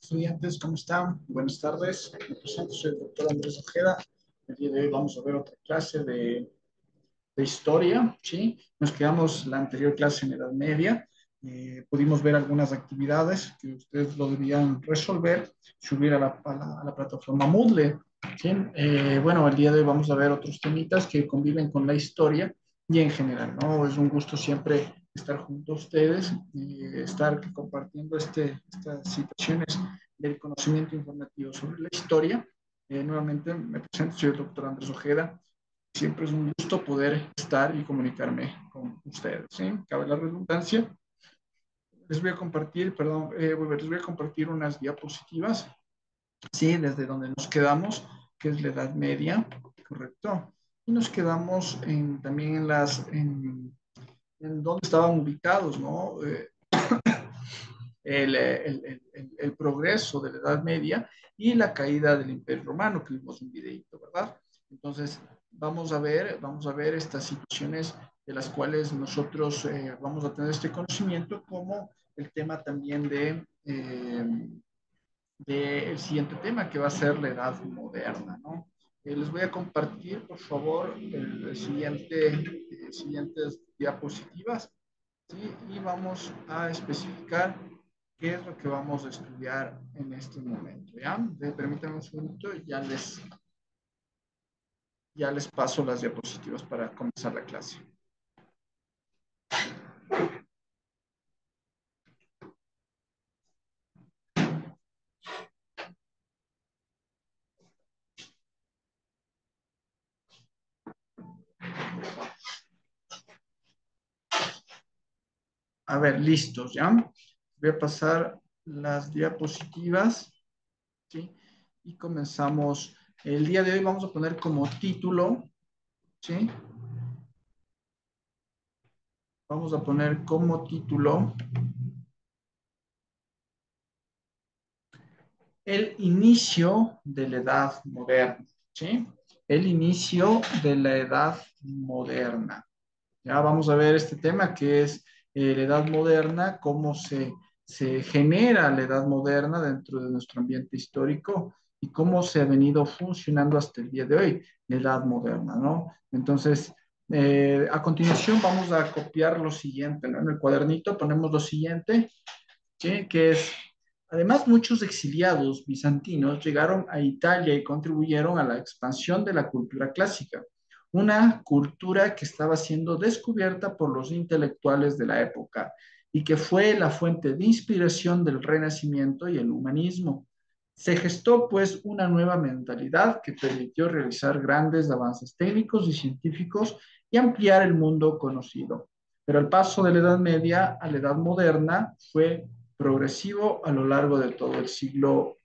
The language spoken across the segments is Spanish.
Estudiantes, ¿cómo están? Buenas tardes. Me presento, soy el doctor Andrés Ojeda. El día de hoy vamos a ver otra clase de historia, ¿sí? Nos quedamos la anterior clase en Edad Media. Pudimos ver algunas actividades que ustedes lo debían resolver, subir a la plataforma Moodle, ¿sí? Bueno, el día de hoy vamos a ver otros temitas que conviven con la historia y en general, ¿no? Es un gusto siempre estar junto a ustedes y estar compartiendo estas situaciones del conocimiento informativo sobre la historia. Nuevamente me presento, soy el doctor Andrés Ojeda. Siempre es un gusto poder estar y comunicarme con ustedes, ¿sí? Cabe la redundancia. Les voy a compartir, perdón, les voy a compartir unas diapositivas, ¿sí? Desde donde nos quedamos, que es la Edad Media, ¿correcto? Y nos quedamos también en dónde estaban ubicados, ¿no? El progreso de la Edad Media y la caída del Imperio Romano, que vimos un videito, ¿verdad? Entonces, vamos a ver estas situaciones de las cuales nosotros vamos a tener este conocimiento, como el tema también de el siguiente tema, que va a ser la Edad Moderna, ¿no? Les voy a compartir, por favor, siguientes diapositivas, ¿sí? Y vamos a especificar qué es lo que vamos a estudiar en este momento, ¿ya? Permítanme un segundo, ya les paso las diapositivas para comenzar la clase. A ver, listos, ¿ya? Voy a pasar las diapositivas, ¿sí? Y comenzamos. El día de hoy vamos a poner como título, ¿sí? Vamos a poner como título el inicio de la Edad Moderna, ¿sí? El inicio de la Edad Moderna. Ya vamos a ver este tema que es la Edad Moderna, cómo se genera la Edad Moderna dentro de nuestro ambiente histórico y cómo se ha venido funcionando hasta el día de hoy, la Edad Moderna, ¿no? Entonces, a continuación vamos a copiar lo siguiente, ¿no? En el cuadernito ponemos lo siguiente, ¿sí? Que es, además, muchos exiliados bizantinos llegaron a Italia y contribuyeron a la expansión de la cultura clásica, una cultura que estaba siendo descubierta por los intelectuales de la época y que fue la fuente de inspiración del Renacimiento y el humanismo. Se gestó, pues, una nueva mentalidad que permitió realizar grandes avances técnicos y científicos y ampliar el mundo conocido. Pero el paso de la Edad Media a la Edad Moderna fue progresivo a lo largo de todo el siglo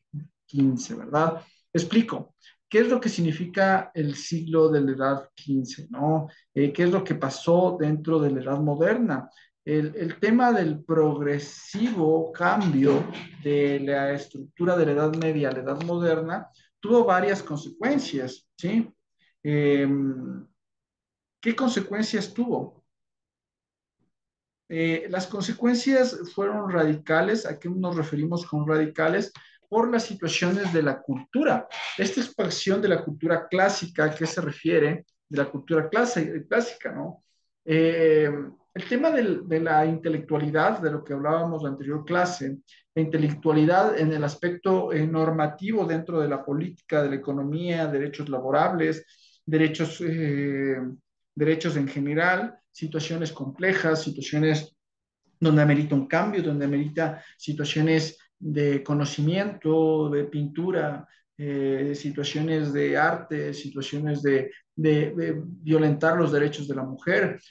XV, ¿verdad? Explico. ¿Qué es lo que significa el siglo de la Edad XV, ¿no? ¿Qué es lo que pasó dentro de la Edad Moderna? El tema del progresivo cambio de la estructura de la Edad Media a la Edad Moderna tuvo varias consecuencias, ¿sí? Eh, ¿Qué consecuencias tuvo? Las consecuencias fueron radicales. ¿A qué nos referimos con radicales? Por las situaciones de la cultura. Esta expansión de la cultura clásica, ¿a qué se refiere? De la cultura clásica, ¿no? El tema de la intelectualidad, de lo que hablábamos en la anterior clase, la intelectualidad en el aspecto normativo dentro de la política, de la economía, derechos laborables, derechos, derechos en general, situaciones complejas, situaciones donde amerita un cambio, donde amerita situaciones de conocimiento, de pintura, situaciones de arte, situaciones de violentar los derechos de la mujer,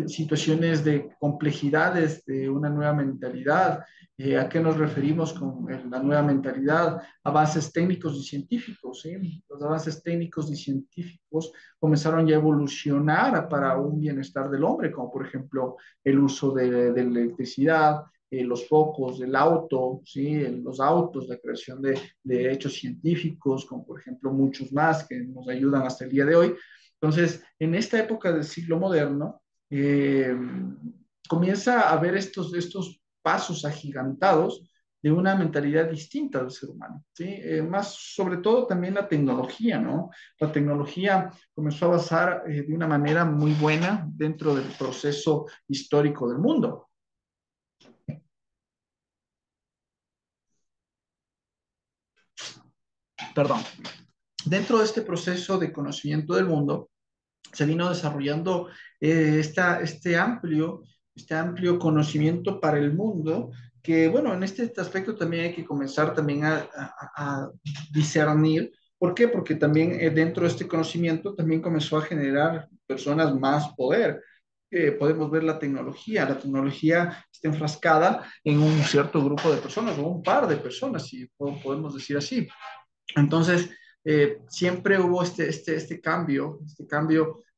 situaciones de complejidades de una nueva mentalidad. ¿A qué nos referimos con la nueva mentalidad? Avances técnicos y científicos, ¿sí? Los avances técnicos y científicos comenzaron ya a evolucionar para un bienestar del hombre, como por ejemplo el uso de la electricidad, los focos, el auto, ¿sí? Los autos, la creación de hechos científicos, como por ejemplo muchos más que nos ayudan hasta el día de hoy. Entonces, en esta época del siglo moderno, comienza a haber estos pasos agigantados de una mentalidad distinta del ser humano, ¿sí? Más sobre todo también la tecnología, ¿no? La tecnología comenzó a avanzar de una manera muy buena dentro del proceso histórico del mundo. Perdón. Dentro de este proceso de conocimiento del mundo, se vino desarrollando este amplio conocimiento para el mundo, que bueno, en este aspecto también hay que comenzar también a discernir. ¿Por qué? Porque también dentro de este conocimiento también comenzó a generar personas más poder. Podemos ver la tecnología está enfrascada en un cierto grupo de personas o un par de personas, si podemos decir así. Entonces, siempre hubo este cambio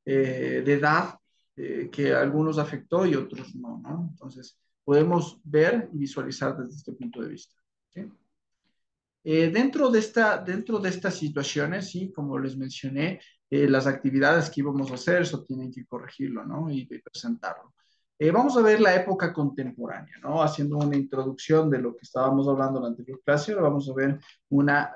de edad que a algunos afectó y otros no, ¿no? Entonces, podemos ver y visualizar desde este punto de vista. ¿Sí? Dentro de estas situaciones, sí, como les mencioné, las actividades que íbamos a hacer, eso tienen que corregirlo, ¿no? Y presentarlo. Vamos a ver la época contemporánea, ¿no? Haciendo una introducción de lo que estábamos hablando en la anterior clase, ahora vamos a ver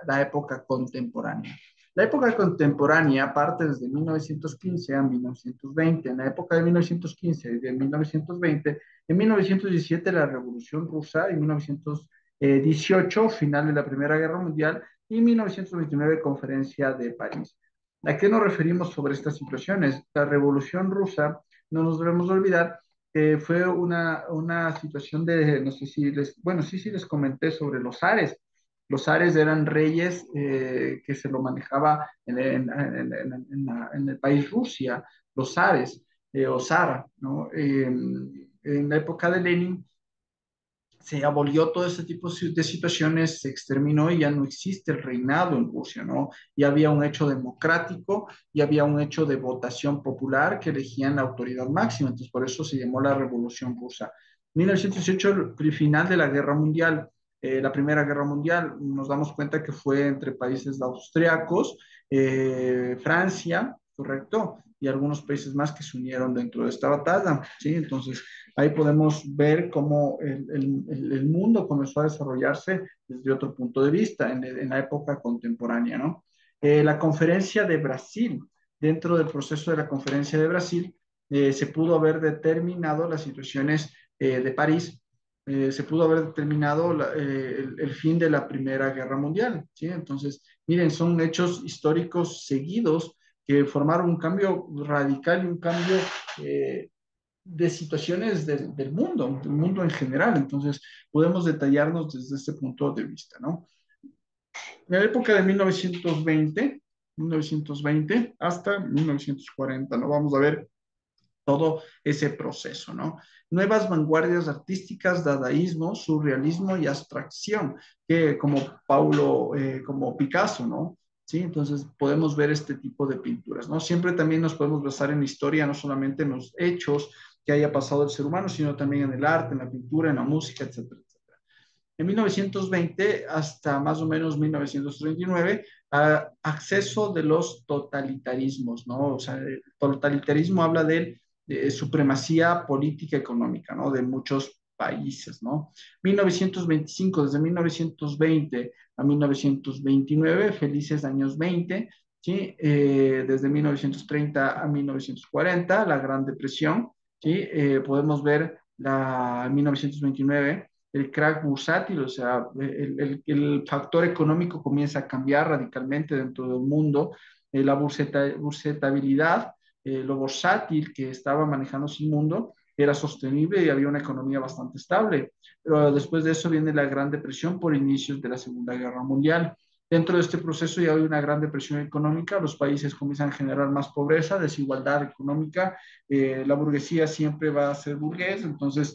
la época contemporánea. La época contemporánea parte desde 1915 a 1920. En la época de 1915 y de 1920, en 1917 la Revolución Rusa, en 1918 final de la Primera Guerra Mundial y 1929 Conferencia de París. ¿A qué nos referimos sobre estas situaciones? La Revolución Rusa, no nos debemos olvidar que fue una situación de, no sé si les, bueno, sí les comenté sobre los zares. Los zares eran reyes que se lo manejaba en el país Rusia, los zares o zar, ¿no? En la época de Lenin se abolió todo ese tipo de situaciones, se exterminó y ya no existe el reinado en Rusia, ¿no? Ya había un hecho democrático y había un hecho de votación popular que elegían la autoridad máxima, entonces por eso se llamó la Revolución Rusa. 1918, el final de la Guerra Mundial, la Primera Guerra Mundial, nos damos cuenta que fue entre países austriacos, Francia, correcto, y algunos países más que se unieron dentro de esta batalla, ¿sí? Entonces, ahí podemos ver cómo el mundo comenzó a desarrollarse desde otro punto de vista, en la época contemporánea, ¿no? La conferencia de Brasil, dentro del proceso de la conferencia de Brasil, se pudo haber determinado las situaciones de París, se pudo haber determinado el fin de la Primera Guerra Mundial, ¿sí? Entonces, miren, son hechos históricos seguidos que formaron un cambio radical y un cambio de situaciones del mundo en general. Entonces, podemos detallarnos desde este punto de vista, ¿no? En la época de 1920 hasta 1940, ¿no? Vamos a ver todo ese proceso, ¿no? Nuevas vanguardias artísticas, dadaísmo, surrealismo y abstracción, que como Picasso, ¿no? Sí, entonces podemos ver este tipo de pinturas, ¿no? Siempre también nos podemos basar en la historia, no solamente en los hechos que haya pasado el ser humano, sino también en el arte, en la pintura, en la música, etcétera, etcétera. En 1920 hasta más o menos 1939, acceso de los totalitarismos, ¿no? O sea, el totalitarismo habla de supremacía política económica, ¿no? De muchos países, ¿no? 1925, desde 1920 a 1929, felices años 20, ¿sí? Desde 1930 a 1940, la Gran Depresión, ¿sí? Podemos ver 1929 el crack bursátil, o sea, el factor económico comienza a cambiar radicalmente dentro del mundo, la bursetabilidad, lo bursátil que estaba manejándose el mundo era sostenible y había una economía bastante estable. Pero después de eso viene la Gran Depresión por inicios de la Segunda Guerra Mundial. Dentro de este proceso ya hay una gran depresión económica, los países comienzan a generar más pobreza, desigualdad económica, la burguesía siempre va a ser burgués, entonces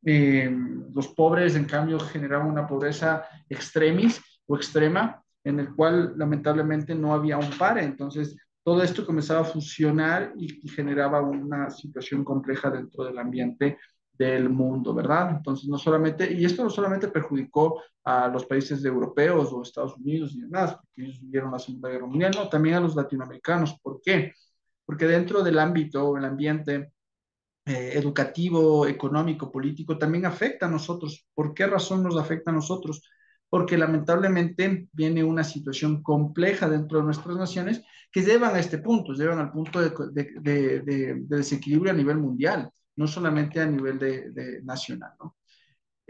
eh, los pobres, en cambio, generaban una pobreza extremis o extrema, en el cual lamentablemente no había un par. Entonces, todo esto comenzaba a fusionar y generaba una situación compleja dentro del ambiente del mundo, ¿verdad? Entonces, no solamente, y esto no solamente perjudicó a los países europeos o Estados Unidos y demás, porque ellos vivieron la Segunda Guerra Mundial, no, también a los latinoamericanos. ¿Por qué? Porque dentro del ámbito o el ambiente educativo, económico, político, también afecta a nosotros. ¿Por qué razón nos afecta a nosotros? Porque lamentablemente viene una situación compleja dentro de nuestras naciones que llevan a este punto, llevan al punto de desequilibrio a nivel mundial, no solamente a nivel nacional, ¿no?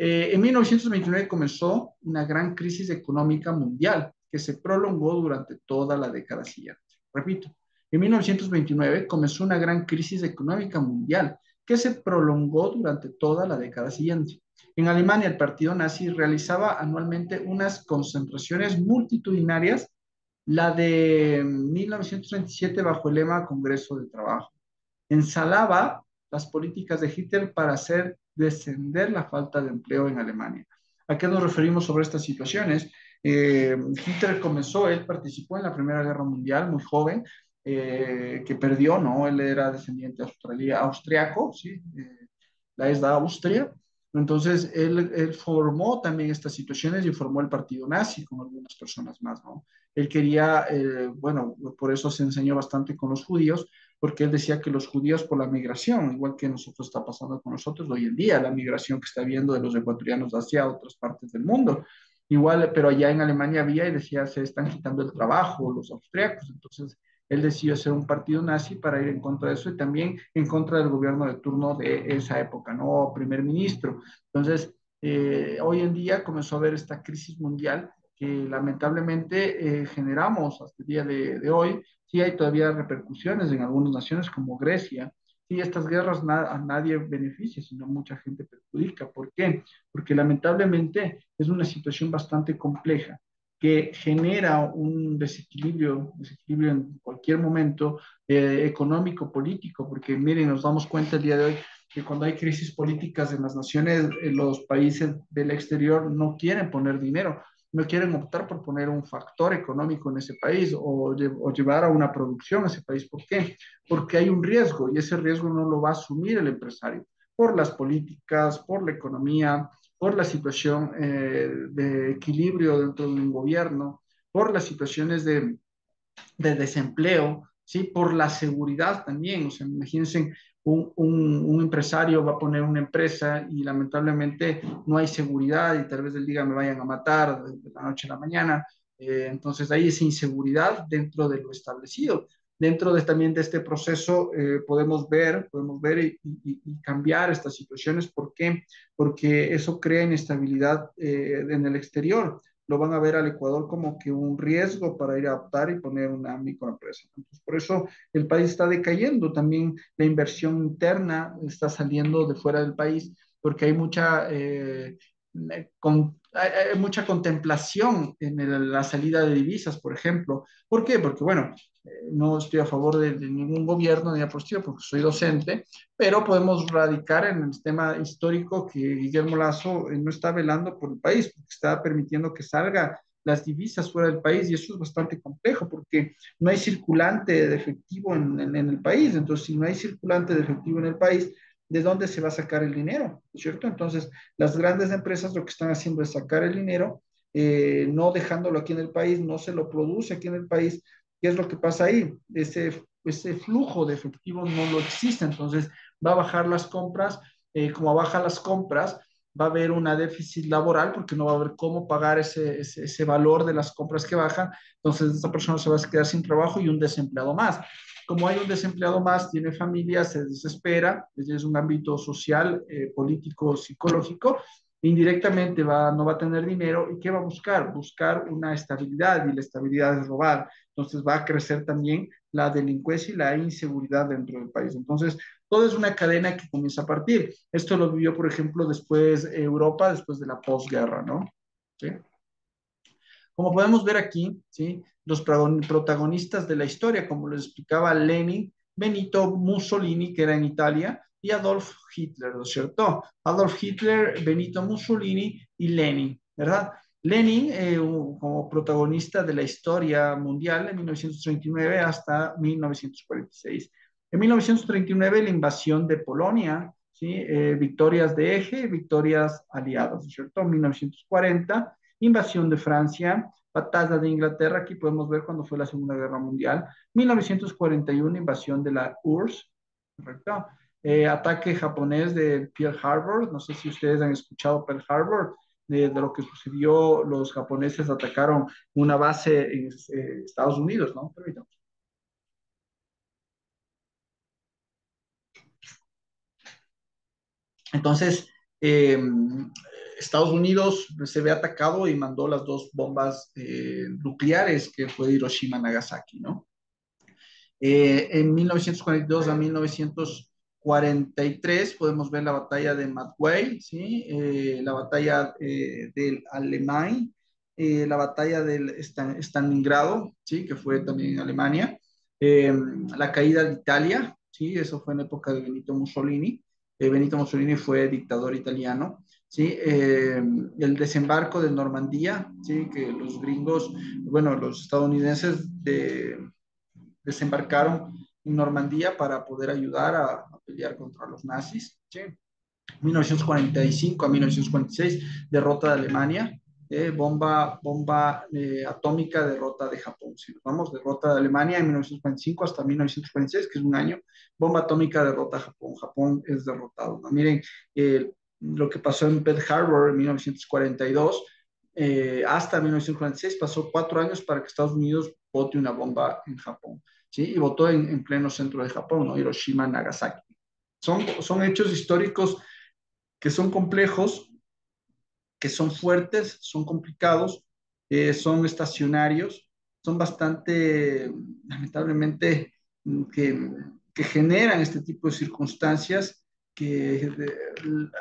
En 1929 comenzó una gran crisis económica mundial que se prolongó durante toda la década siguiente. Repito, en 1929 comenzó una gran crisis económica mundial que se prolongó durante toda la década siguiente. En Alemania, el partido nazi realizaba anualmente unas concentraciones multitudinarias, la de 1937 bajo el lema Congreso de Trabajo ensalaba las políticas de Hitler para hacer descender la falta de empleo en Alemania. ¿A qué nos referimos sobre estas situaciones? Hitler comenzó, él participó en la Primera Guerra Mundial muy joven, que perdió, ¿no? Él era descendiente austriaco, ¿sí? La es de Austria. Entonces, él formó también estas situaciones y formó el partido nazi con algunas personas más, ¿no? Él quería, bueno, por eso se enseñó bastante con los judíos, porque él decía que los judíos por la migración, igual que nosotros está pasando con nosotros hoy en día, la migración que está habiendo de los ecuatorianos hacia otras partes del mundo, igual, pero allá en Alemania había y decía, se están quitando el trabajo los austriacos, entonces él decidió hacer un partido nazi para ir en contra de eso y también en contra del gobierno de turno de esa época, ¿no? Primer ministro. Entonces, hoy en día comenzó a haber esta crisis mundial que lamentablemente generamos hasta el día de hoy. Sí hay todavía repercusiones en algunas naciones como Grecia. Sí, estas guerras a nadie beneficia, sino mucha gente perjudica. ¿Por qué? Porque lamentablemente es una situación bastante compleja que genera un desequilibrio en cualquier momento económico, político, porque miren, nos damos cuenta el día de hoy que cuando hay crisis políticas en las naciones, los países del exterior no quieren poner dinero, no quieren optar por poner un factor económico en ese país o llevar a una producción a ese país. ¿Por qué? Porque hay un riesgo y ese riesgo no lo va a asumir el empresario por las políticas, por la economía, por la situación de equilibrio dentro de un gobierno, por las situaciones de desempleo, ¿sí? Por la seguridad también. O sea, imagínense, un empresario va a poner una empresa y lamentablemente no hay seguridad y tal vez él diga me vayan a matar de la noche a la mañana. Entonces hay esa inseguridad dentro de lo establecido. Dentro también de este proceso podemos ver y cambiar estas situaciones. ¿Por qué? Porque eso crea inestabilidad en el exterior lo van a ver al Ecuador como que un riesgo para ir a optar y poner una microempresa. Entonces, por eso el país está decayendo, también la inversión interna está saliendo de fuera del país, porque hay hay mucha contemplación en la salida de divisas, por ejemplo. ¿Por qué? Porque, bueno, no estoy a favor de ningún gobierno ni apostilla porque soy docente, pero podemos radicar en el tema histórico que Guillermo Lazo no está velando por el país, porque está permitiendo que salga las divisas fuera del país y eso es bastante complejo porque no hay circulante de efectivo en el país. Entonces, si no hay circulante de efectivo en el país, ¿de dónde se va a sacar el dinero? ¿Cierto? Entonces, las grandes empresas lo que están haciendo es sacar el dinero, no dejándolo aquí en el país, no se lo produce aquí en el país. ¿Qué es lo que pasa ahí? Ese flujo de efectivo no lo existe, entonces va a bajar las compras, como baja las compras, va a haber una déficit laboral porque no va a haber cómo pagar ese valor de las compras que bajan, entonces esta persona se va a quedar sin trabajo y un desempleado más. Como hay un desempleado más, tiene familia, se desespera, es un ámbito social, político, psicológico, indirectamente no va a tener dinero y ¿qué va a buscar? Buscar una estabilidad y la estabilidad es robar. Entonces va a crecer también la delincuencia y la inseguridad dentro del país. Entonces, todo es una cadena que comienza a partir. Esto lo vivió, por ejemplo, después Europa, después de la posguerra, ¿no? ¿Sí? Como podemos ver aquí, ¿sí? Los protagonistas de la historia, como les explicaba Lenin, Benito Mussolini, que era en Italia, y Adolf Hitler, ¿no es cierto? Adolf Hitler, Benito Mussolini y Lenin, ¿verdad? Lenin como protagonista de la historia mundial en 1939 hasta 1946. En 1939 la invasión de Polonia, ¿sí? Victorias de eje, victorias aliadas, ¿no es cierto? 1940 invasión de Francia, batalla de Inglaterra, aquí podemos ver cuando fue la Segunda Guerra Mundial, 1941, invasión de la URSS, ¿correcto? ataque japonés de Pearl Harbor. No sé si ustedes han escuchado Pearl Harbor, de lo que sucedió. Los japoneses atacaron una base en Estados Unidos, ¿no? Permítame. Entonces, Estados Unidos se ve atacado y mandó las dos bombas nucleares que fue Hiroshima y Nagasaki, ¿no? En 1942 a 1943 podemos ver la batalla de Midway, ¿sí? La batalla del Alemán, la batalla del Stalingrado, ¿sí? Que fue también en Alemania, eh, la caída de Italia, ¿sí? Eso fue en época de Benito Mussolini. Benito Mussolini fue dictador italiano. ¿Sí? El desembarco de Normandía, ¿sí? Que los gringos, bueno, los estadounidenses desembarcaron en Normandía para poder ayudar a pelear contra los nazis. ¿Sí? 1945 a 1946, derrota de Alemania, bomba atómica, derrota de Japón. Si nos vamos, derrota de Alemania en 1945 hasta 1946, que es un año, bomba atómica, derrota a Japón. Japón es derrotado, ¿no? Miren, lo que pasó en Pearl Harbor en 1942 hasta 1946, pasó 4 años para que Estados Unidos bote una bomba en Japón, ¿sí? Y votó en pleno centro de Japón, ¿no? Hiroshima, Nagasaki. Son hechos históricos que son complejos, que son fuertes, son complicados, son estacionarios, son bastante, lamentablemente, que, que generan este tipo de circunstancias que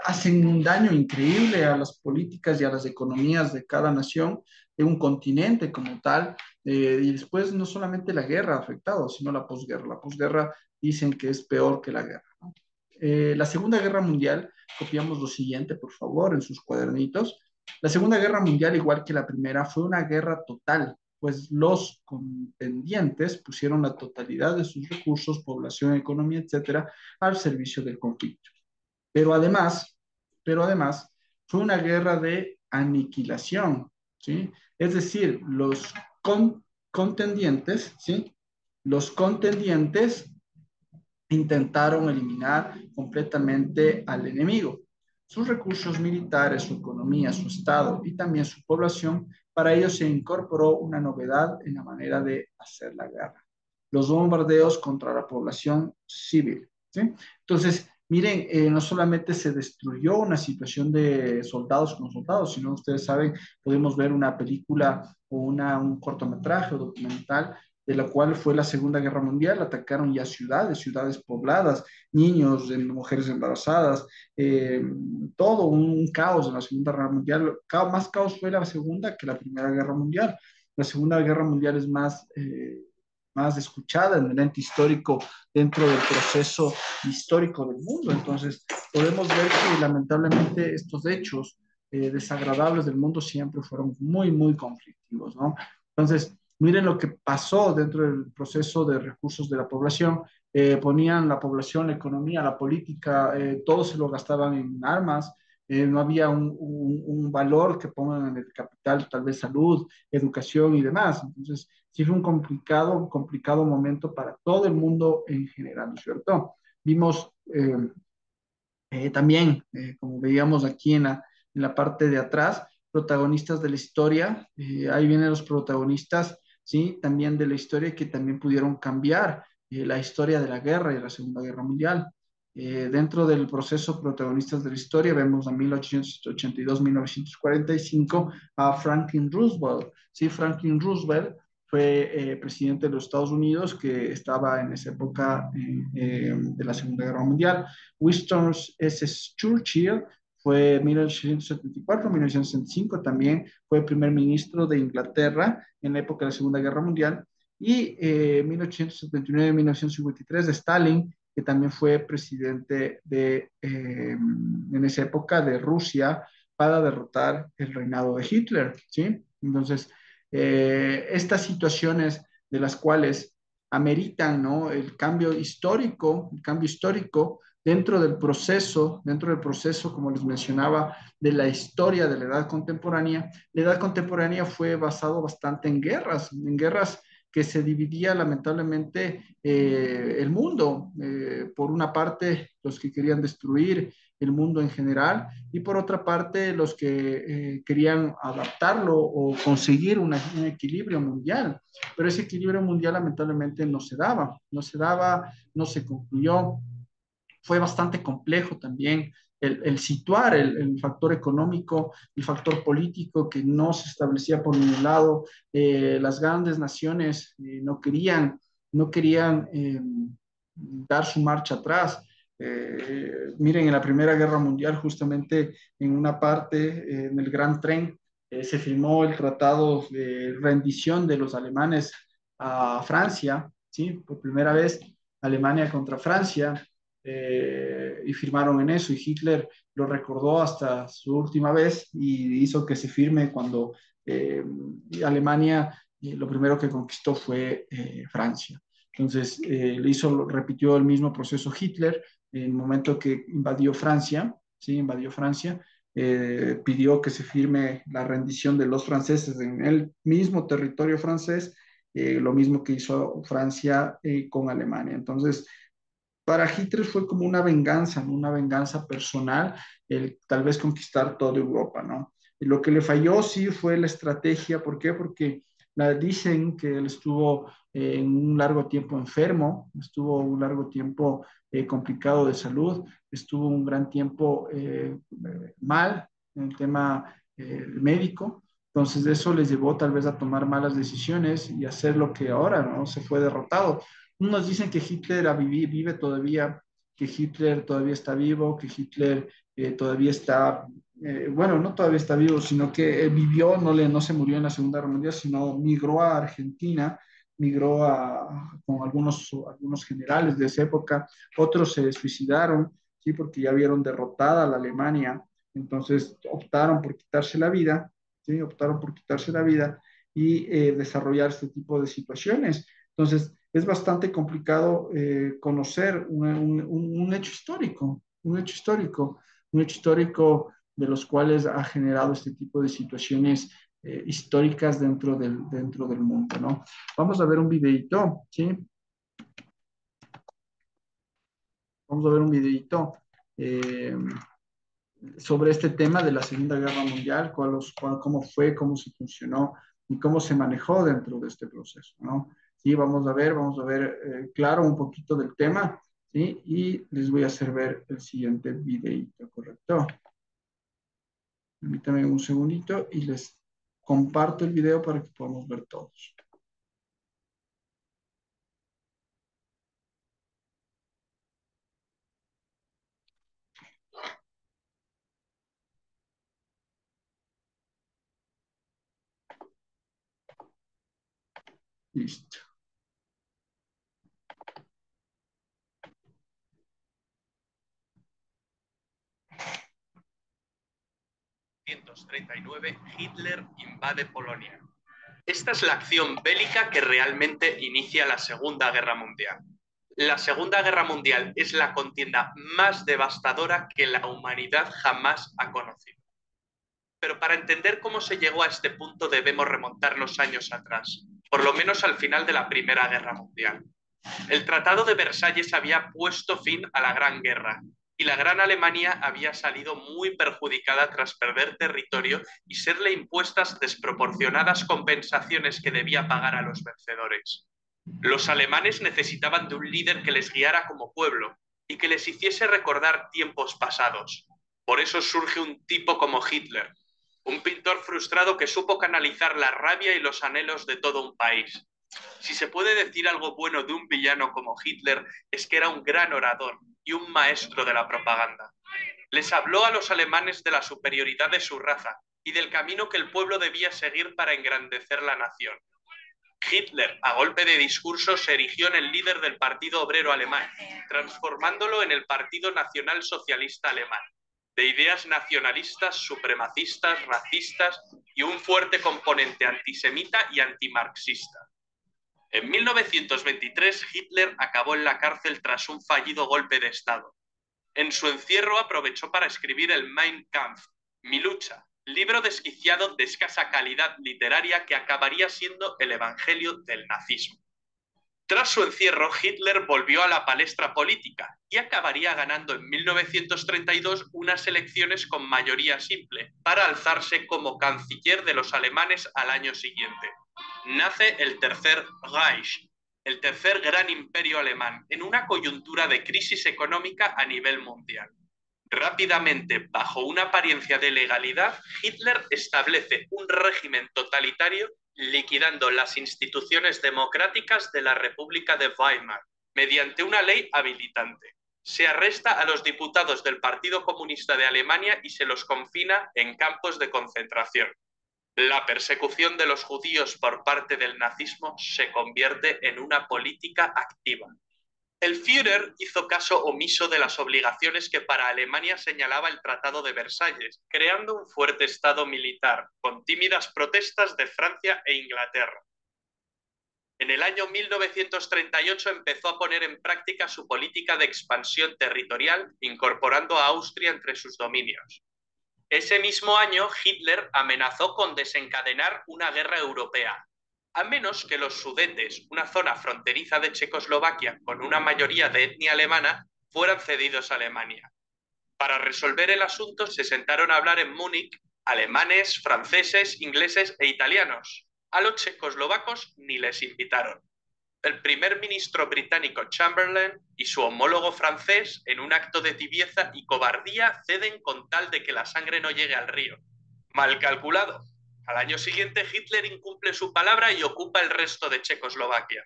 hacen un daño increíble a las políticas y a las economías de cada nación, de un continente como tal, y después no solamente la guerra ha afectado, sino la posguerra. La posguerra dicen que es peor que la guerra, ¿no? La Segunda Guerra Mundial, copiamos lo siguiente, por favor, en sus cuadernitos. La Segunda Guerra Mundial, igual que la primera, fue una guerra total, pues los contendientes pusieron la totalidad de sus recursos, población, economía, etcétera, al servicio del conflicto. Pero además, pero además, fue una guerra de aniquilación, ¿sí? Es decir, los contendientes, ¿sí? Los contendientes intentaron eliminar completamente al enemigo, sus recursos militares, su economía, su estado y también su población. Para ello se incorporó una novedad en la manera de hacer la guerra: los bombardeos contra la población civil, ¿sí? Entonces, miren, no solamente se destruyó una situación de soldados con soldados, sino ustedes saben, podemos ver una película o un cortometraje o documental de la cual fue la Segunda Guerra Mundial. Atacaron ya ciudades, ciudades pobladas, niños, mujeres embarazadas, eh, todo un caos en la Segunda Guerra Mundial. Más caos fue la Segunda que la Primera Guerra Mundial. La Segunda Guerra Mundial es más escuchada en el ente histórico dentro del proceso histórico del mundo. Entonces, podemos ver que lamentablemente estos hechos desagradables del mundo siempre fueron muy, muy conflictivos, ¿no? Entonces, miren lo que pasó dentro del proceso de recursos de la población. Ponían la población, la economía, la política, todo se lo gastaban en armas. No había un valor que pongan en el capital, tal vez salud, educación y demás. Entonces, sí fue un complicado momento para todo el mundo en general, ¿no es cierto? Vimos también, como veíamos aquí en la parte de atrás, protagonistas de la historia. Ahí vienen los protagonistas, ¿sí? También de la historia, que también pudieron cambiar la historia de la guerra y de la Segunda Guerra Mundial. Dentro del proceso protagonistas de la historia vemos a 1882-1945 a Franklin Roosevelt. Sí, Franklin Roosevelt fue presidente de los Estados Unidos, que estaba en esa época de la Segunda Guerra Mundial. Winston S. Churchill fue 1874-1965, también fue primer ministro de Inglaterra en la época de la Segunda Guerra Mundial. Y 1879-1953, Stalin, que también fue presidente en esa época de Rusia para derrotar el reinado de Hitler, ¿sí? Entonces, estas situaciones de las cuales ameritan, ¿no? El cambio histórico dentro del proceso, como les mencionaba, de la historia de la edad contemporánea. La edad contemporánea fue basado bastante en guerras que se dividía lamentablemente el mundo. Por una parte, los que querían destruir el mundo en general y por otra parte, los que querían adaptarlo o conseguir un equilibrio mundial. Pero ese equilibrio mundial lamentablemente no se daba, no se concluyó. Fue bastante complejo también el situar el factor económico, el factor político que no se establecía por ningún lado. Las grandes naciones no querían dar su marcha atrás. Miren, en la Primera Guerra Mundial, justamente en una parte, en el Gran Tren, se firmó el tratado de rendición de los alemanes a Francia, ¿sí? Por primera vez, Alemania contra Francia, y firmaron en eso, y Hitler lo recordó hasta su última vez y hizo que se firme cuando Alemania lo primero que conquistó fue Francia. Entonces, repitió el mismo proceso Hitler en el momento que invadió Francia, ¿sí? Invadió Francia, pidió que se firme la rendición de los franceses en el mismo territorio francés, lo mismo que hizo Francia con Alemania. Entonces, para Hitler fue como una venganza, ¿no? Una venganza personal, el tal vez conquistar toda Europa, ¿no? Y lo que le falló sí fue la estrategia. ¿Por qué? Porque dicen que él estuvo en un largo tiempo enfermo, estuvo un largo tiempo complicado de salud, estuvo un gran tiempo mal en el tema médico. Entonces eso les llevó tal vez a tomar malas decisiones y hacer lo que ahora, ¿no? Se fue derrotado. Unos dicen que Hitler vive todavía, que Hitler todavía está vivo, que Hitler todavía está, bueno, no todavía está vivo, sino que vivió, no se murió en la Segunda Guerra Mundial, sino migró a Argentina, con algunos generales de esa época. Otros se suicidaron, ¿sí? Porque ya vieron derrotada a la Alemania, entonces optaron por quitarse la vida, ¿sí? Optaron por quitarse la vida y desarrollar este tipo de situaciones. Entonces, es bastante complicado conocer un hecho histórico, un hecho histórico de los cuales ha generado este tipo de situaciones históricas dentro del mundo, ¿no? Vamos a ver un videito, ¿sí? Vamos a ver un videito eh, sobre este tema de la Segunda Guerra Mundial, cómo fue, cómo se funcionó y cómo se manejó dentro de este proceso, ¿no? Sí, vamos a ver, claro, un poquito del tema, ¿sí? Y les voy a hacer ver el siguiente videito, ¿correcto? Permítanme un segundito y les comparto el video para que podamos ver todos. Listo. 1939, Hitler invade Polonia. Esta es la acción bélica que realmente inicia la Segunda Guerra Mundial. La Segunda Guerra Mundial es la contienda más devastadora que la humanidad jamás ha conocido. Pero para entender cómo se llegó a este punto debemos remontarnos años atrás, por lo menos al final de la Primera Guerra Mundial. El Tratado de Versalles había puesto fin a la Gran Guerra y la Gran Alemania había salido muy perjudicada tras perder territorio y serle impuestas desproporcionadas compensaciones que debía pagar a los vencedores. Los alemanes necesitaban de un líder que les guiara como pueblo y que les hiciese recordar tiempos pasados. Por eso surge un tipo como Hitler, un pintor frustrado que supo canalizar la rabia y los anhelos de todo un país. Si se puede decir algo bueno de un villano como Hitler, es que era un gran orador y un maestro de la propaganda. Les habló a los alemanes de la superioridad de su raza y del camino que el pueblo debía seguir para engrandecer la nación. Hitler, a golpe de discurso, se erigió en el líder del Partido Obrero Alemán, transformándolo en el Partido Nacional Socialista Alemán, de ideas nacionalistas, supremacistas, racistas y un fuerte componente antisemita y antimarxista. En 1923, Hitler acabó en la cárcel tras un fallido golpe de Estado. En su encierro aprovechó para escribir el Mein Kampf, Mi lucha, libro desquiciado de escasa calidad literaria que acabaría siendo el evangelio del nazismo. Tras su encierro, Hitler volvió a la palestra política y acabaría ganando en 1932 unas elecciones con mayoría simple para alzarse como canciller de los alemanes al año siguiente. Nace el Tercer Reich, el tercer gran imperio alemán, en una coyuntura de crisis económica a nivel mundial. Rápidamente, bajo una apariencia de legalidad, Hitler establece un régimen totalitario liquidando las instituciones democráticas de la República de Weimar mediante una ley habilitante. Se arresta a los diputados del Partido Comunista de Alemania y se los confina en campos de concentración. La persecución de los judíos por parte del nazismo se convierte en una política activa. El Führer hizo caso omiso de las obligaciones que para Alemania señalaba el Tratado de Versalles, creando un fuerte estado militar, con tímidas protestas de Francia e Inglaterra. En el año 1938 empezó a poner en práctica su política de expansión territorial, incorporando a Austria entre sus dominios. Ese mismo año, Hitler amenazó con desencadenar una guerra europea, a menos que los Sudetes, una zona fronteriza de Checoslovaquia con una mayoría de etnia alemana, fueran cedidos a Alemania. Para resolver el asunto se sentaron a hablar en Múnich alemanes, franceses, ingleses e italianos. A los checoslovacos ni les invitaron. El primer ministro británico Chamberlain y su homólogo francés, en un acto de tibieza y cobardía, ceden con tal de que la sangre no llegue al río. Mal calculado. Al año siguiente, Hitler incumple su palabra y ocupa el resto de Checoslovaquia.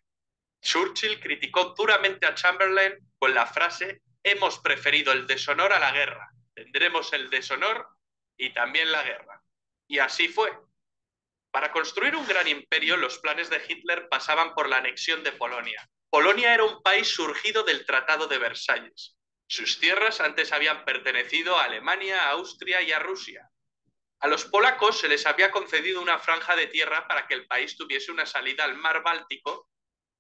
Churchill criticó duramente a Chamberlain con la frase: hemos preferido el deshonor a la guerra, tendremos el deshonor y también la guerra. Y así fue. Para construir un gran imperio, los planes de Hitler pasaban por la anexión de Polonia. Polonia era un país surgido del Tratado de Versalles. Sus tierras antes habían pertenecido a Alemania, a Austria y a Rusia. A los polacos se les había concedido una franja de tierra para que el país tuviese una salida al mar Báltico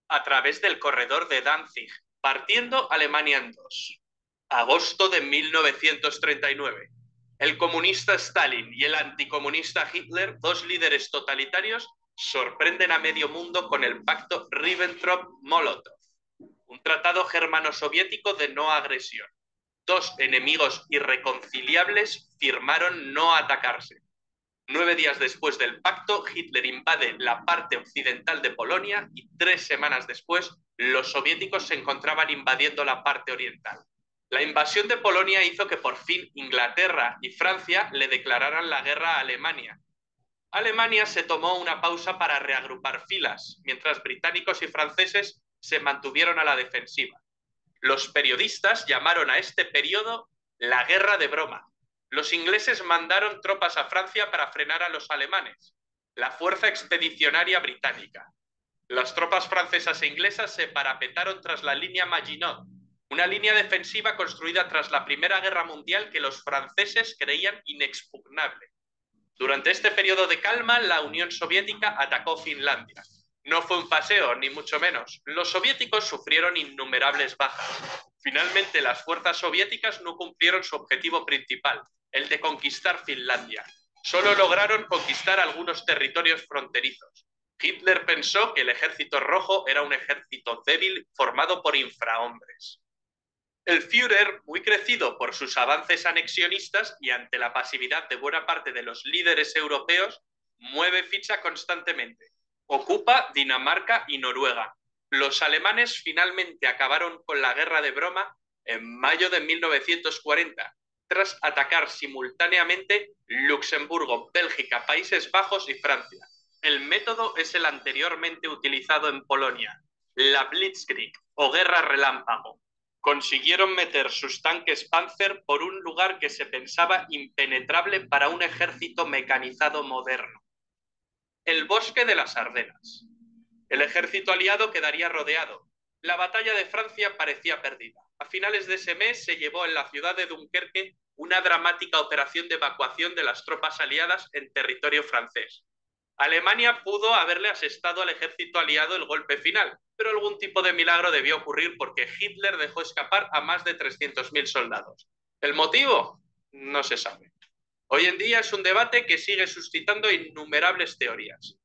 a través del corredor de Danzig, partiendo Alemania en dos. Agosto de 1939. El comunista Stalin y el anticomunista Hitler, dos líderes totalitarios, sorprenden a medio mundo con el pacto Ribbentrop-Molotov, un tratado germano-soviético de no agresión. Dos enemigos irreconciliables firmaron no atacarse. 9 días después del pacto, Hitler invade la parte occidental de Polonia y 3 semanas después, los soviéticos se encontraban invadiendo la parte oriental. La invasión de Polonia hizo que por fin Inglaterra y Francia le declararan la guerra a Alemania. Alemania se tomó una pausa para reagrupar filas, mientras británicos y franceses se mantuvieron a la defensiva. Los periodistas llamaron a este periodo la Guerra de Broma. Los ingleses mandaron tropas a Francia para frenar a los alemanes, la Fuerza Expedicionaria Británica. Las tropas francesas e inglesas se parapetaron tras la línea Maginot, una línea defensiva construida tras la Primera Guerra Mundial que los franceses creían inexpugnable. Durante este periodo de calma, la Unión Soviética atacó Finlandia. No fue un paseo, ni mucho menos. Los soviéticos sufrieron innumerables bajas. Finalmente, las fuerzas soviéticas no cumplieron su objetivo principal, el de conquistar Finlandia. Solo lograron conquistar algunos territorios fronterizos. Hitler pensó que el Ejército Rojo era un ejército débil formado por infrahombres. El Führer, muy crecido por sus avances anexionistas y ante la pasividad de buena parte de los líderes europeos, mueve ficha constantemente. Ocupa Dinamarca y Noruega. Los alemanes finalmente acabaron con la Guerra de Broma en mayo de 1940, tras atacar simultáneamente Luxemburgo, Bélgica, Países Bajos y Francia. El método es el anteriormente utilizado en Polonia, la Blitzkrieg o Guerra Relámpago. Consiguieron meter sus tanques Panzer por un lugar que se pensaba impenetrable para un ejército mecanizado moderno. El bosque de las Ardenas. El ejército aliado quedaría rodeado. La batalla de Francia parecía perdida. A finales de ese mes se llevó en la ciudad de Dunkerque una dramática operación de evacuación de las tropas aliadas en territorio francés. Alemania pudo haberle asestado al ejército aliado el golpe final, pero algún tipo de milagro debió ocurrir porque Hitler dejó escapar a más de 300.000 soldados. ¿El motivo? No se sabe. Hoy en día es un debate que sigue suscitando innumerables teorías.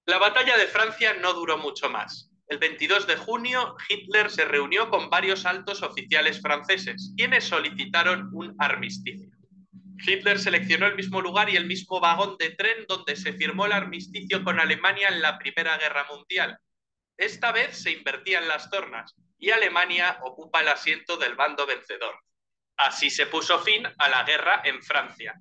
La batalla de Francia no duró mucho más. El 22 de junio, Hitler se reunió con varios altos oficiales franceses, quienes solicitaron un armisticio. Hitler seleccionó el mismo lugar y el mismo vagón de tren donde se firmó el armisticio con Alemania en la Primera Guerra Mundial. Esta vez se invertían las tornas y Alemania ocupa el asiento del bando vencedor. Así se puso fin a la guerra en Francia.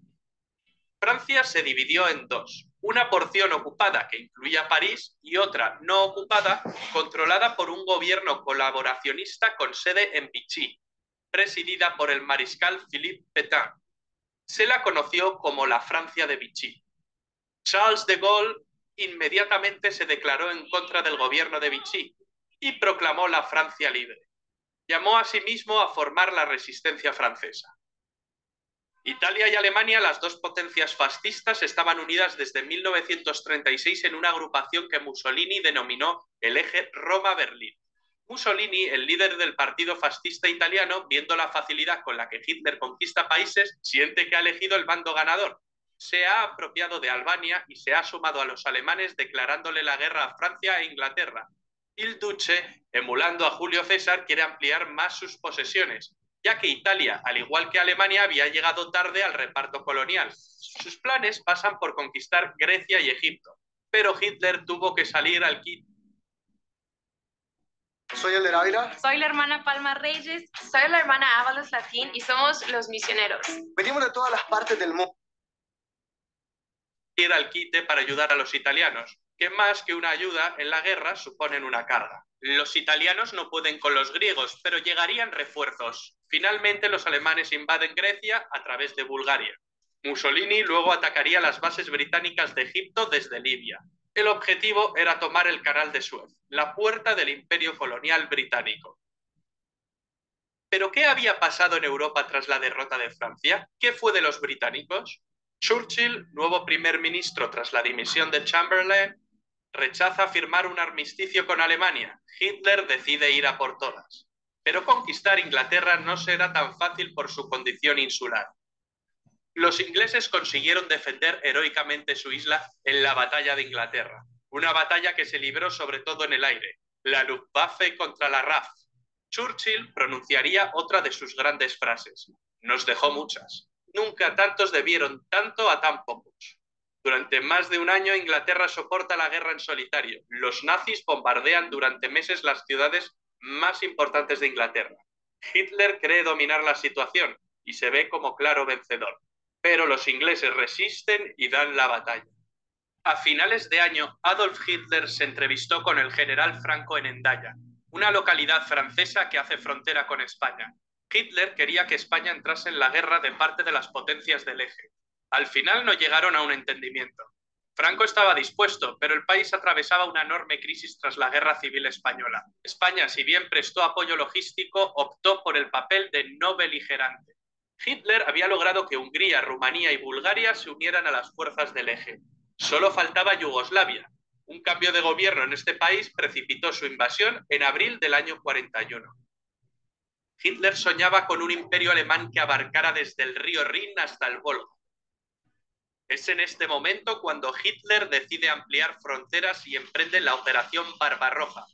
Francia se dividió en dos, una porción ocupada que incluía París y otra no ocupada, controlada por un gobierno colaboracionista con sede en Vichy, presidida por el mariscal Philippe Pétain. Se la conoció como la Francia de Vichy. Charles de Gaulle inmediatamente se declaró en contra del gobierno de Vichy y proclamó la Francia libre. Llamó asimismo a formar la resistencia francesa. Italia y Alemania, las dos potencias fascistas, estaban unidas desde 1936 en una agrupación que Mussolini denominó el eje Roma-Berlín. Mussolini, el líder del partido fascista italiano, viendo la facilidad con la que Hitler conquista países, siente que ha elegido el bando ganador. Se ha apropiado de Albania y se ha sumado a los alemanes declarándole la guerra a Francia e Inglaterra. Il Duce, emulando a Julio César, quiere ampliar más sus posesiones, ya que Italia, al igual que Alemania, había llegado tarde al reparto colonial. Sus planes pasan por conquistar Grecia y Egipto, pero Hitler tuvo que salir al quite. Soy el de Ávila. Soy la hermana Palma Reyes. Soy la hermana Ábalos Latín y somos los misioneros. Venimos de todas las partes del mundo. Ir al quite para ayudar a los italianos, que más que una ayuda en la guerra suponen una carga. Los italianos no pueden con los griegos, pero llegarían refuerzos. Finalmente los alemanes invaden Grecia a través de Bulgaria. Mussolini luego atacaría las bases británicas de Egipto desde Libia. El objetivo era tomar el canal de Suez, la puerta del imperio colonial británico. ¿Pero qué había pasado en Europa tras la derrota de Francia? ¿Qué fue de los británicos? Churchill, nuevo primer ministro tras la dimisión de Chamberlain, rechaza firmar un armisticio con Alemania. Hitler decide ir a por todas. Pero conquistar Inglaterra no será tan fácil por su condición insular. Los ingleses consiguieron defender heroicamente su isla en la batalla de Inglaterra, una batalla que se libró sobre todo en el aire, la Luftwaffe contra la RAF. Churchill pronunciaría otra de sus grandes frases: nos dejó muchas. Nunca tantos debieron tanto a tan pocos. Durante más de un año Inglaterra soporta la guerra en solitario. Los nazis bombardean durante meses las ciudades más importantes de Inglaterra. Hitler cree dominar la situación y se ve como claro vencedor. Pero los ingleses resisten y dan la batalla. A finales de año, Adolf Hitler se entrevistó con el general Franco en Hendaya, una localidad francesa que hace frontera con España. Hitler quería que España entrase en la guerra de parte de las potencias del eje. Al final no llegaron a un entendimiento. Franco estaba dispuesto, pero el país atravesaba una enorme crisis tras la Guerra Civil Española. España, si bien prestó apoyo logístico, optó por el papel de no beligerante. Hitler había logrado que Hungría, Rumanía y Bulgaria se unieran a las fuerzas del eje. Solo faltaba Yugoslavia. Un cambio de gobierno en este país precipitó su invasión en abril del año 41. Hitler soñaba con un imperio alemán que abarcara desde el río Rin hasta el Volga. Es en este momento cuando Hitler decide ampliar fronteras y emprende la Operación Barbarroja,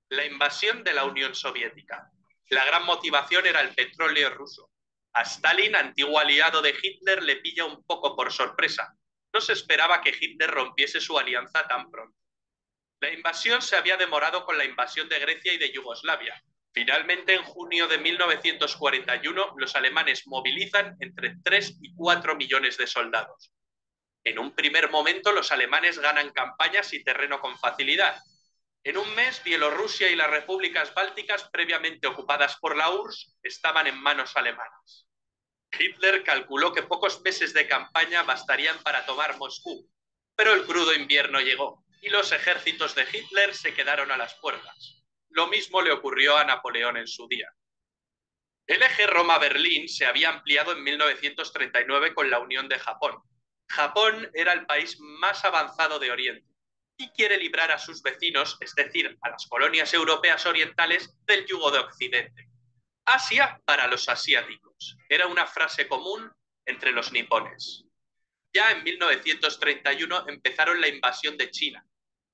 la invasión de la Unión Soviética. La gran motivación era el petróleo ruso. A Stalin, antiguo aliado de Hitler, le pilla un poco por sorpresa. No se esperaba que Hitler rompiese su alianza tan pronto. La invasión se había demorado con la invasión de Grecia y de Yugoslavia. Finalmente, en junio de 1941, los alemanes movilizan entre 3 y 4 millones de soldados. En un primer momento, los alemanes ganan campañas y terreno con facilidad. En un mes, Bielorrusia y las repúblicas bálticas, previamente ocupadas por la URSS, estaban en manos alemanas. Hitler calculó que pocos meses de campaña bastarían para tomar Moscú, pero el crudo invierno llegó y los ejércitos de Hitler se quedaron a las puertas. Lo mismo le ocurrió a Napoleón en su día. El eje Roma-Berlín se había ampliado en 1939 con la unión de Japón. Japón era el país más avanzado de Oriente y quiere librar a sus vecinos, es decir, a las colonias europeas orientales, del yugo de Occidente. Asia para los asiáticos. Era una frase común entre los nipones. Ya en 1931 empezaron la invasión de China,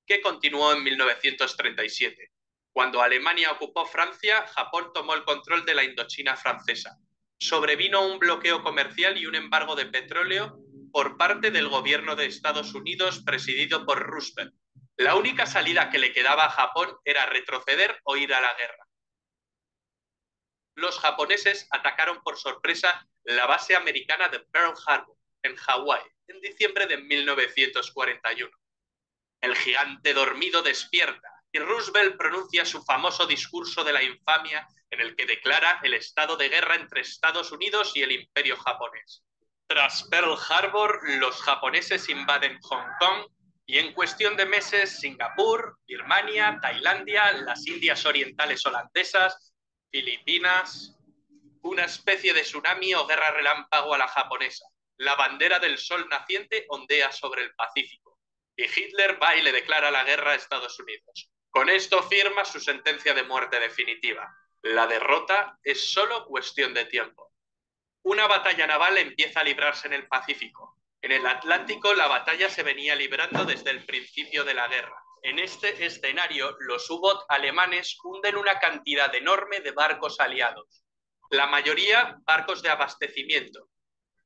que continuó en 1937. Cuando Alemania ocupó Francia, Japón tomó el control de la Indochina francesa. Sobrevino un bloqueo comercial y un embargo de petróleo por parte del gobierno de Estados Unidos presidido por Roosevelt. La única salida que le quedaba a Japón era retroceder o ir a la guerra. Los japoneses atacaron por sorpresa la base americana de Pearl Harbor, en Hawái, en diciembre de 1941. El gigante dormido despierta y Roosevelt pronuncia su famoso discurso de la infamia en el que declara el estado de guerra entre Estados Unidos y el Imperio japonés. Tras Pearl Harbor, los japoneses invaden Hong Kong y en cuestión de meses Singapur, Birmania, Tailandia, las Indias Orientales holandesas, Filipinas, una especie de tsunami o guerra relámpago a la japonesa. La bandera del sol naciente ondea sobre el Pacífico y Hitler va y le declara la guerra a Estados Unidos. Con esto firma su sentencia de muerte definitiva. La derrota es solo cuestión de tiempo. Una batalla naval empieza a librarse en el Pacífico. En el Atlántico la batalla se venía librando desde el principio de la guerra. En este escenario, los U-Boot alemanes hunden una cantidad enorme de barcos aliados. La mayoría barcos de abastecimiento.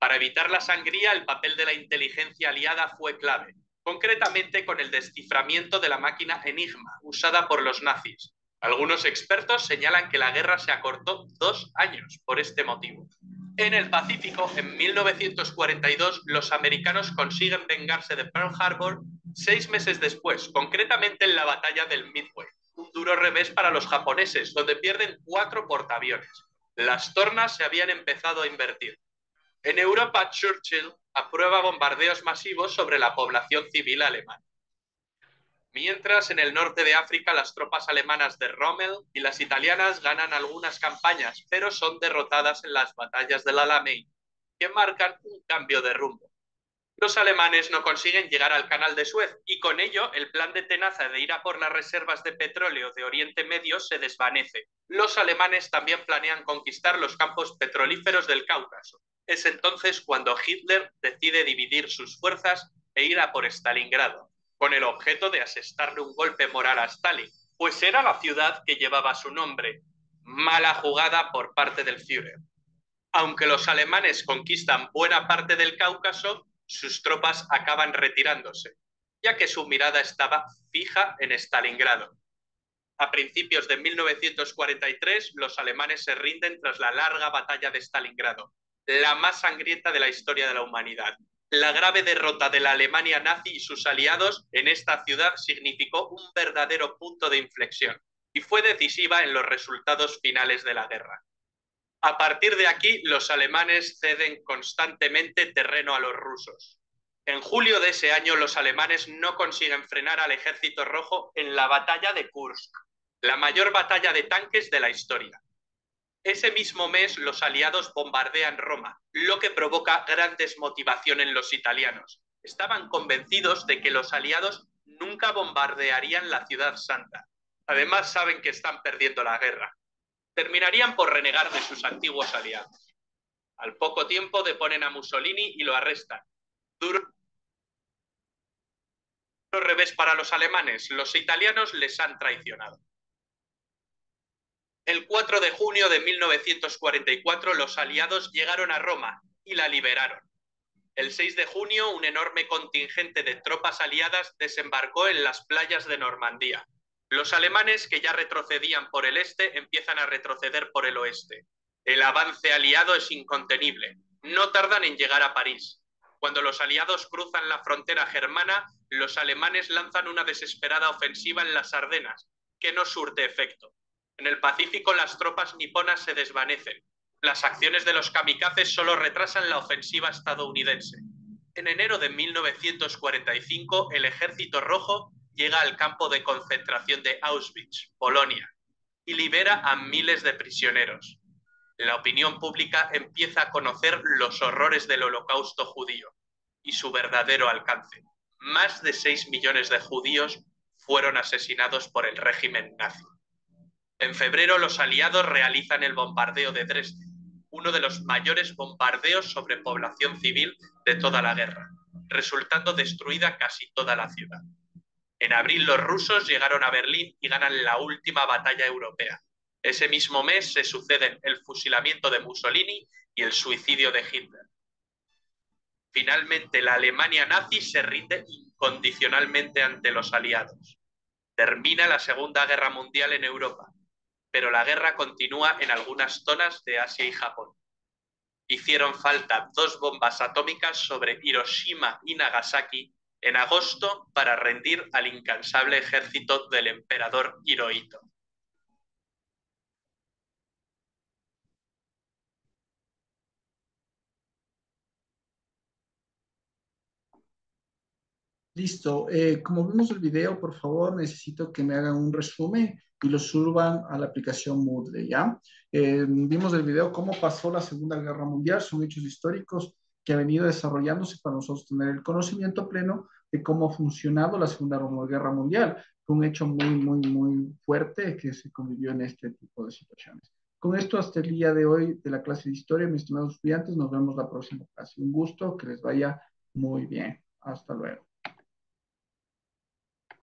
Para evitar la sangría, el papel de la inteligencia aliada fue clave, concretamente con el desciframiento de la máquina Enigma, usada por los nazis. Algunos expertos señalan que la guerra se acortó 2 años por este motivo. En el Pacífico, en 1942, los americanos consiguen vengarse de Pearl Harbor 6 meses después, concretamente en la batalla del Midway. Un duro revés para los japoneses, donde pierden 4 portaaviones. Las tornas se habían empezado a invertir. En Europa, Churchill aprueba bombardeos masivos sobre la población civil alemana. Mientras, en el norte de África, las tropas alemanas de Rommel y las italianas ganan algunas campañas, pero son derrotadas en las batallas del Alamein, que marcan un cambio de rumbo. Los alemanes no consiguen llegar al Canal de Suez y con ello el plan de Tenaza de ir a por las reservas de petróleo de Oriente Medio se desvanece. Los alemanes también planean conquistar los campos petrolíferos del Cáucaso. Es entonces cuando Hitler decide dividir sus fuerzas e ir a por Stalingrado, con el objeto de asestarle un golpe moral a Stalin, pues era la ciudad que llevaba su nombre. Mala jugada por parte del Führer. Aunque los alemanes conquistan buena parte del Cáucaso, sus tropas acaban retirándose, ya que su mirada estaba fija en Stalingrado. A principios de 1943, los alemanes se rinden tras la larga batalla de Stalingrado, la más sangrienta de la historia de la humanidad. La grave derrota de la Alemania nazi y sus aliados en esta ciudad significó un verdadero punto de inflexión y fue decisiva en los resultados finales de la guerra. A partir de aquí, los alemanes ceden constantemente terreno a los rusos. En julio de ese año, los alemanes no consiguen frenar al Ejército Rojo en la batalla de Kursk, la mayor batalla de tanques de la historia. Ese mismo mes, los aliados bombardean Roma, lo que provoca gran desmotivación en los italianos. Estaban convencidos de que los aliados nunca bombardearían la ciudad santa. Además, saben que están perdiendo la guerra. Terminarían por renegar de sus antiguos aliados. Al poco tiempo deponen a Mussolini y lo arrestan. Duro revés para los alemanes, los italianos les han traicionado. El 4 de junio de 1944 los aliados llegaron a Roma y la liberaron. El 6 de junio un enorme contingente de tropas aliadas desembarcó en las playas de Normandía. Los alemanes, que ya retrocedían por el este, empiezan a retroceder por el oeste. El avance aliado es incontenible. No tardan en llegar a París. Cuando los aliados cruzan la frontera germana, los alemanes lanzan una desesperada ofensiva en las Ardenas, que no surte efecto. En el Pacífico las tropas niponas se desvanecen. Las acciones de los kamikazes solo retrasan la ofensiva estadounidense. En enero de 1945, el Ejército Rojo llega al campo de concentración de Auschwitz, Polonia, y libera a miles de prisioneros. La opinión pública empieza a conocer los horrores del Holocausto judío y su verdadero alcance. Más de 6 millones de judíos fueron asesinados por el régimen nazi. En febrero, los aliados realizan el bombardeo de Dresde uno de los mayores bombardeos sobre población civil de toda la guerra, resultando destruida casi toda la ciudad. En abril los rusos llegaron a Berlín y ganan la última batalla europea. Ese mismo mes se suceden el fusilamiento de Mussolini y el suicidio de Hitler. Finalmente, la Alemania nazi se rinde incondicionalmente ante los aliados. Termina la Segunda Guerra Mundial en Europa, pero la guerra continúa en algunas zonas de Asia y Japón. Hicieron falta 2 bombas atómicas sobre Hiroshima y Nagasaki en agosto para rendir al incansable ejército del emperador Hirohito. Listo. Como vimos el video, por favor, necesito que me hagan un resumen y lo suban a la aplicación Moodle, ¿ya? Vimos el video cómo pasó la Segunda Guerra Mundial, son hechos históricos que han venido desarrollándose para nosotros tener el conocimiento pleno de cómo ha funcionado la Segunda Guerra Mundial. Fue un hecho muy fuerte que se convivió en este tipo de situaciones. Con esto, hasta el día de hoy de la clase de historia, mis estimados estudiantes, nos vemos la próxima clase. Un gusto, que les vaya muy bien. Hasta luego.